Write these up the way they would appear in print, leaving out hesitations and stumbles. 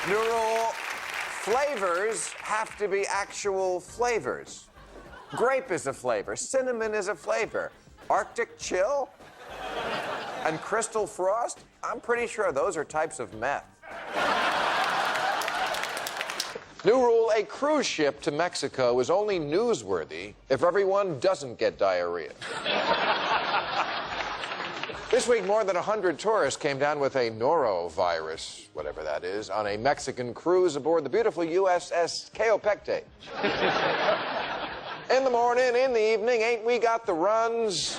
New rule, flavors have to be actual flavors. Grape is a flavor. Cinnamon is a flavor. Arctic chill and crystal frost, I'm pretty sure those are types of meth. New rule, a cruise ship to Mexico is only newsworthy if everyone doesn't get diarrhea. This week, more than 100 tourists came down with a norovirus, whatever that is, on a Mexican cruise aboard the beautiful USS Caopecte. In the morning, in the evening, ain't we got the runs?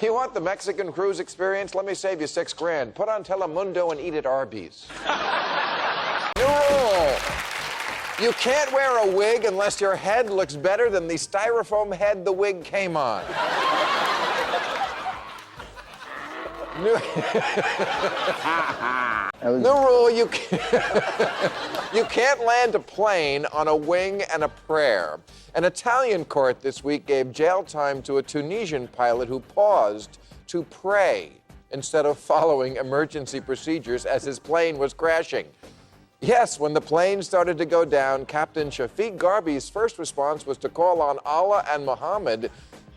You want the Mexican cruise experience? Let me save you $6 grand. Put on Telemundo and eat at Arby's. New rule. You can't wear a wig unless your head looks better than the styrofoam head the wig came on. New rule, you can't land a plane on a wing and a prayer. An Italian court this week gave jail time to a Tunisian pilot who paused to pray instead of following emergency procedures as his plane was crashing. Yes, when the plane started to go down, Captain Shafiq Garbi's first response was to call on Allah and Muhammad,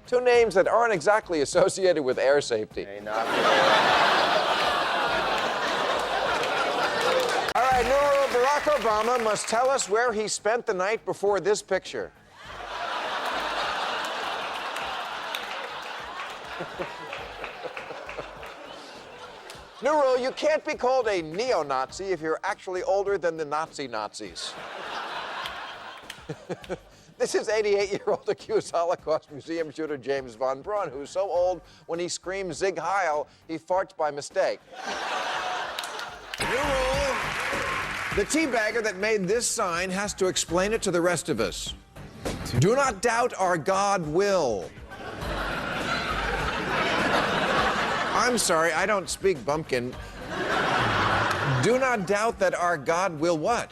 two names that aren't exactly associated with air safety. Hey, not All right, new rule, Barack Obama must tell us where he spent the night before this picture. New rule, you can't be called a neo-Nazi if you're actually older than the Nazis. This is 88-year-old accused Holocaust Museum shooter James Von Braun, who's so old when he screams Zig Heil, he farts by mistake. New rule, the teabagger that made this sign has to explain it to the rest of us. Do not doubt our God will. I'm sorry, I don't speak bumpkin. Do not doubt that our God will what?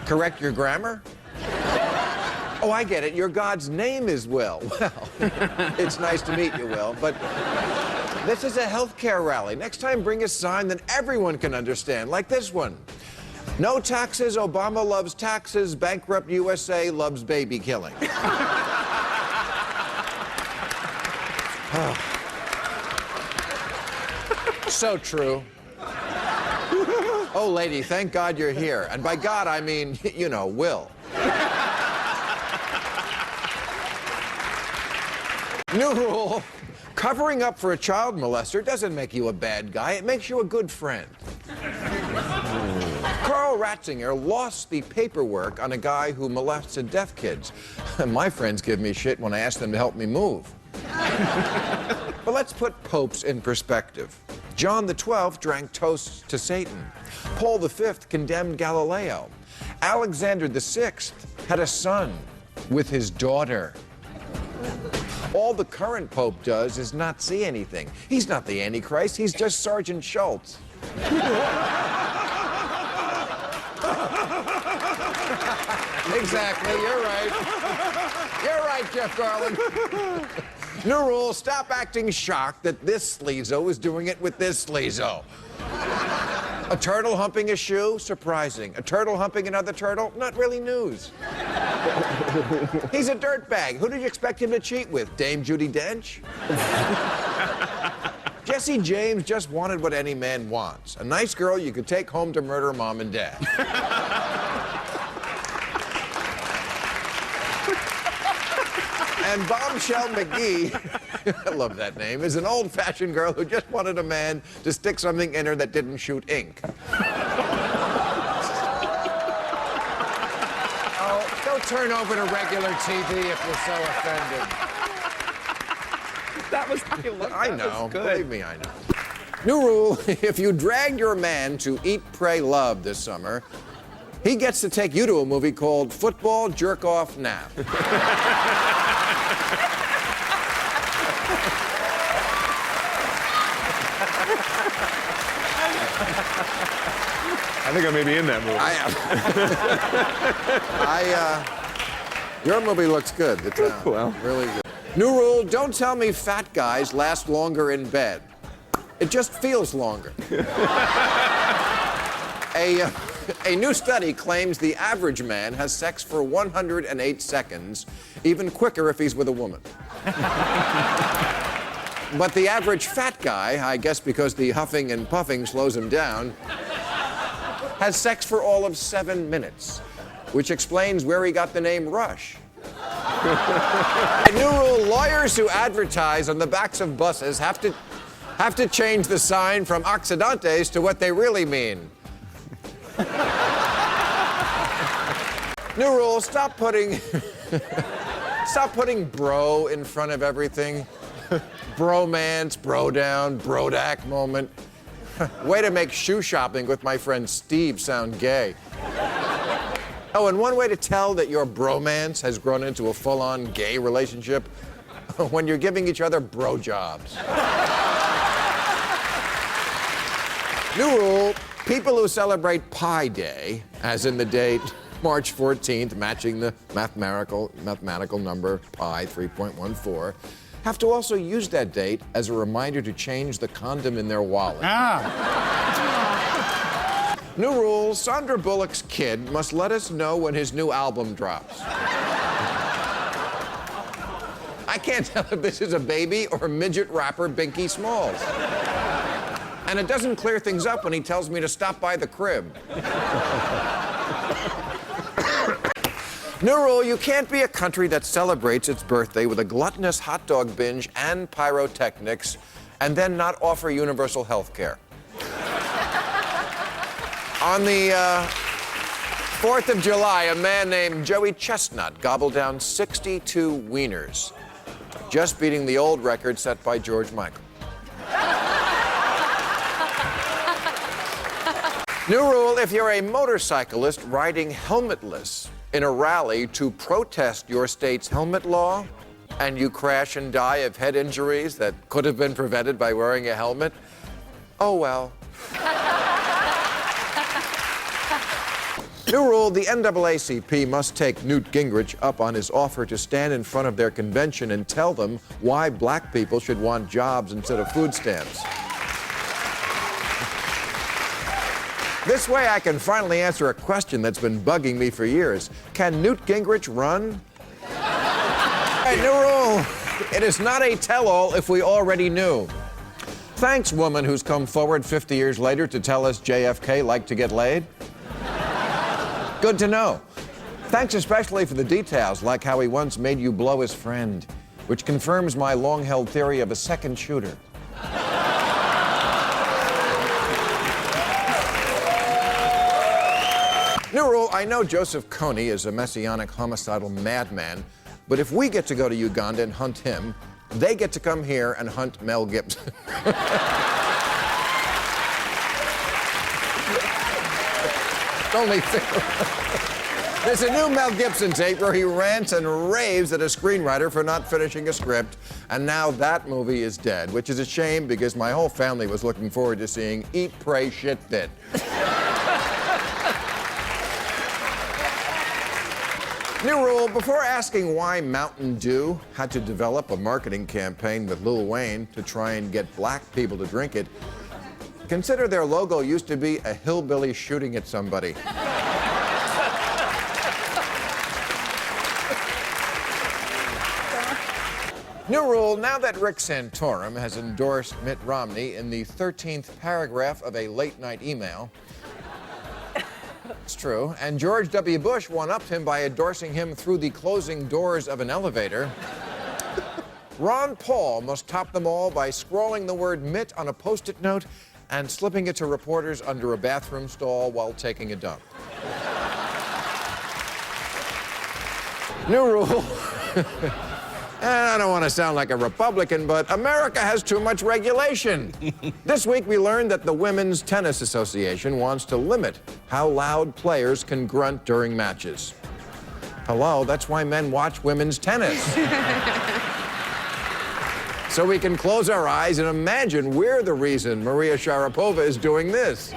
Correct your grammar? Oh, I get it. Your God's name is Will. Well, it's nice to meet you, Will, but this is a healthcare rally. Next time, bring a sign that everyone can understand, like this one. No taxes, Obama loves taxes, bankrupt USA loves baby killing. So true. Oh, lady, thank God you're here. And by God, I mean, you know, Will. New rule, covering up for a child molester doesn't make you a bad guy. It makes you a good friend. Carl Ratzinger lost the paperwork on a guy who molested deaf kids. My friends give me shit when I ask them to help me move. But let's put popes in perspective. John XII drank toasts to Satan. Paul V condemned Galileo. Alexander VI had a son with his daughter. All the current pope does is not see anything. He's not the Antichrist, he's just Sergeant Schultz. Exactly, you're right. You're right, Jeff Garland. New rule, stop acting shocked that this sleazo is doing it with this sleazo. A turtle humping a shoe? Surprising. A turtle humping another turtle? Not really news. He's a dirtbag. Who did you expect him to cheat with? Dame Judi Dench? Jesse James just wanted what any man wants. A nice girl you could take home to murder mom and dad. And Bombshell McGee, I love that name, is an old-fashioned girl who just wanted a man to stick something in her that didn't shoot ink. Oh, don't turn over to regular TV if you're so offended. That was, I know, believe me, I know. New rule, if you dragged your man to Eat, Pray, Love this summer, he gets to take you to a movie called Football Jerk Off Nap. I think I may be in that movie. I am. Your movie looks good. It's Well. really good. New rule, don't tell me fat guys last longer in bed. It just feels longer. A new study claims the average man has sex for 108 seconds, even quicker if he's with a woman. But the average fat guy, I guess because the huffing and puffing slows him down, has sex for all of 7 minutes, which explains where he got the name Rush. A new rule, lawyers who advertise on the backs of buses have to change the sign from Occidente's to what they really mean. New rule, stop putting bro in front of everything. Bromance, bro down, brodack moment. Way to make shoe shopping with my friend Steve sound gay. Oh, and one way to tell that your bromance has grown into a full-on gay relationship, when you're giving each other bro jobs. New rule, people who celebrate Pi Day, as in the date March 14th, matching the mathematical number pi 3.14, have to also use that date as a reminder to change the condom in their wallet. New rule, Sandra Bullock's kid must let us know when his new album drops. I can't tell if this is a baby or midget rapper Binky Smalls. And it doesn't clear things up when he tells me to stop by the crib. New rule, you can't be a country that celebrates its birthday with a gluttonous hot dog binge and pyrotechnics and then not offer universal health care. On the 4th of July, a man named Joey Chestnut gobbled down 62 wieners, just beating the old record set by George Michael. New rule, if you're a motorcyclist riding helmetless in a rally to protest your state's helmet law, and you crash and die of head injuries that could have been prevented by wearing a helmet, oh well. New rule, the NAACP must take Newt Gingrich up on his offer to stand in front of their convention and tell them why black people should want jobs instead of food stamps. This way I can finally answer a question that's been bugging me for years. Can Newt Gingrich run? Hey, new rule, it is not a tell-all if we already knew. Thanks, woman who's come forward 50 years later to tell us JFK liked to get laid. Good to know. Thanks especially for the details, like how he once made you blow his friend, which confirms my long-held theory of a second shooter. New rule, I know Joseph Kony is a messianic homicidal madman, but if we get to go to Uganda and hunt him, they get to come here and hunt Mel Gibson. Only fair. There's a new Mel Gibson tape where he rants and raves at a screenwriter for not finishing a script, and now that movie is dead, which is a shame because my whole family was looking forward to seeing Eat, Pray, Shit, Fit. New rule, before asking why Mountain Dew had to develop a marketing campaign with Lil Wayne to try and get black people to drink it, consider their logo used to be a hillbilly shooting at somebody. New rule, now that Rick Santorum has endorsed Mitt Romney in the 13th paragraph of a late-night email, it's true, and George W. Bush one-upped him by endorsing him through the closing doors of an elevator, Ron Paul must top them all by scrawling the word Mitt on a Post-it note and slipping it to reporters under a bathroom stall while taking a dump. New rule. And I don't want to sound like a Republican, but America has too much regulation. This week we learned that the Women's Tennis Association wants to limit how loud players can grunt during matches. Hello, that's why men watch women's tennis. So we can close our eyes and imagine we're the reason Maria Sharapova is doing this.